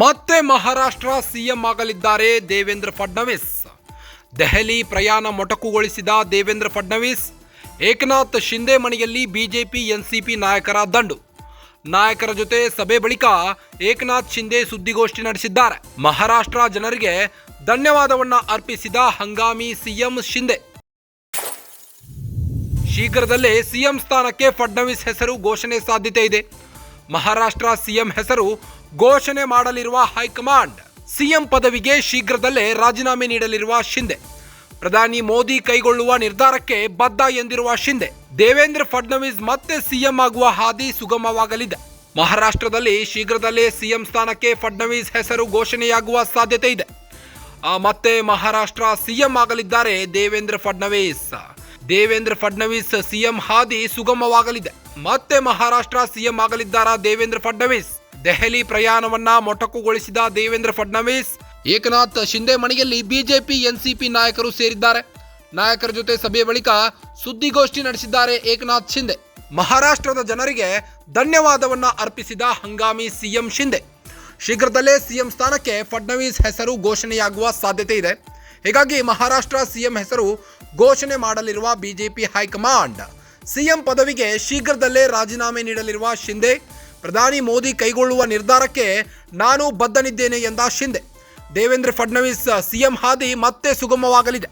ಮತ್ತೆ ಮಹಾರಾಷ್ಟ್ರ ಸಿಎಂ ಆಗಲಿದ್ದಾರೆ ದೇವೇಂದ್ರ ಫಡ್ನವೀಸ್. ದೆಹಲಿ ಪ್ರಯಾಣ ಮೊಟಕುಗೊಳಿಸಿದ ದೇವೇಂದ್ರ ಫಡ್ನವೀಸ್ ಏಕನಾಥ್ ಶಿಂದೆ ಮನೆಯಲ್ಲಿ ಬಿಜೆಪಿ ಎನ್ಸಿಪಿ ನಾಯಕರ ದಂಡು. ನಾಯಕರ ಜೊತೆ ಸಭೆ ಬಳಿಕ ಏಕನಾಥ್ ಶಿಂದೆ ಸುದ್ದಿಗೋಷ್ಠಿ ನಡೆಸಿದ್ದಾರೆ. ಮಹಾರಾಷ್ಟ್ರ ಜನರಿಗೆ ಧನ್ಯವಾದವನ್ನ ಅರ್ಪಿಸಿದ ಹಂಗಾಮಿ ಸಿಎಂ ಶಿಂದೆ. ಶೀಘ್ರದಲ್ಲೇ ಸಿಎಂ ಸ್ಥಾನಕ್ಕೆ ಫಡ್ನವೀಸ್ ಹೆಸರು ಘೋಷಣೆ ಸಾಧ್ಯತೆ ಇದೆ. ಮಹಾರಾಷ್ಟ್ರ ಸಿಎಂ ಹೆಸರು ಘೋಷಣೆ ಮಾಡಲಿರುವ ಹೈಕಮಾಂಡ್. ಸಿಎಂ ಪದವಿಗೆ ಶೀಘ್ರದಲ್ಲೇ ರಾಜೀನಾಮೆ ನೀಡಲಿರುವ ಶಿಂದೆ. ಪ್ರಧಾನಿ ಮೋದಿ ಕೈಗೊಳ್ಳುವ ನಿರ್ಧಾರಕ್ಕೆ ಬದ್ಧ ಎಂದಿರುವ ಶಿಂದೆ. ದೇವೇಂದ್ರ ಫಡ್ನವೀಸ್ ಮತ್ತೆ ಸಿಎಂ ಆಗುವ ಹಾದಿ ಸುಗಮವಾಗಲಿದೆ. ಮಹಾರಾಷ್ಟ್ರದಲ್ಲಿ ಶೀಘ್ರದಲ್ಲೇ ಸಿಎಂ ಸ್ಥಾನಕ್ಕೆ ಫಡ್ನವೀಸ್ ಹೆಸರು ಘೋಷಣೆಯಾಗುವ ಸಾಧ್ಯತೆ ಇದೆ. ಮತ್ತೆ ಮಹಾರಾಷ್ಟ್ರ ಸಿಎಂ ಆಗಲಿದ್ದಾರೆ ದೇವೇಂದ್ರ ಫಡ್ನವೀಸ್. ದೇವೇಂದ್ರ ಫಡ್ನವೀಸ್ ಸಿಎಂ ಹಾದಿ ಸುಗಮವಾಗಲಿದೆ. ಮತ್ತೆ ಮಹಾರಾಷ್ಟ್ರ ಸಿಎಂ ಆಗಲಿದ್ದಾರಾ ದೇವೇಂದ್ರ ಫಡ್ನವೀಸ್? ದೆಹಲಿ ಪ್ರಯಾಣವನ್ನ ಮೊಟಕುಗೊಳಿಸಿದ ದೇವೇಂದ್ರ ಫಡ್ನವೀಸ್ ಏಕನಾಥ್ ಶಿಂದೆ ಮನೆಯಲ್ಲಿ ಬಿಜೆಪಿ ಎನ್ಸಿಪಿ ನಾಯಕರು ಸೇರಿದ್ದಾರೆ. ನಾಯಕರ ಜೊತೆ ಸಭೆಯ ಬಳಿಕ ಸುದ್ದಿಗೋಷ್ಠಿ ನಡೆಸಿದ್ದಾರೆ ಏಕನಾಥ್ ಶಿಂದೆ. ಮಹಾರಾಷ್ಟ್ರದ ಜನರಿಗೆ ಧನ್ಯವಾದವನ್ನ ಅರ್ಪಿಸಿದ ಹಂಗಾಮಿ ಸಿಎಂ ಶಿಂದೆ. ಶೀಘ್ರದಲ್ಲೇ ಸಿಎಂ ಸ್ಥಾನಕ್ಕೆ ಫಡ್ನವೀಸ್ ಹೆಸರು ಘೋಷಣೆಯಾಗುವ ಸಾಧ್ಯತೆ ಇದೆ. ಹೀಗಾಗಿ ಮಹಾರಾಷ್ಟ್ರ ಸಿಎಂ ಹೆಸರು ಘೋಷಣೆ ಮಾಡಲಿರುವ ಬಿಜೆಪಿ ಹೈಕಮಾಂಡ್. ಸಿಎಂ ಪದವಿಗೆ ಶೀಘ್ರದಲ್ಲೇ ರಾಜೀನಾಮೆ ನೀಡಲಿರುವ ಶಿಂದೆ. ಪ್ರಧಾನಿ ಮೋದಿ ಕೈಗೊಳ್ಳುವ ನಿರ್ಧಾರಕ್ಕೆ ನಾನು ಬದ್ಧನಿದ್ದೇನೆ ಎಂದ ಶಿಂದೆ. ದೇವೇಂದ್ರ ಫಡ್ನವೀಸ್ ಸಿಎಂ ಹಾದಿ ಮತ್ತೆ ಸುಗಮವಾಗಲಿದೆ.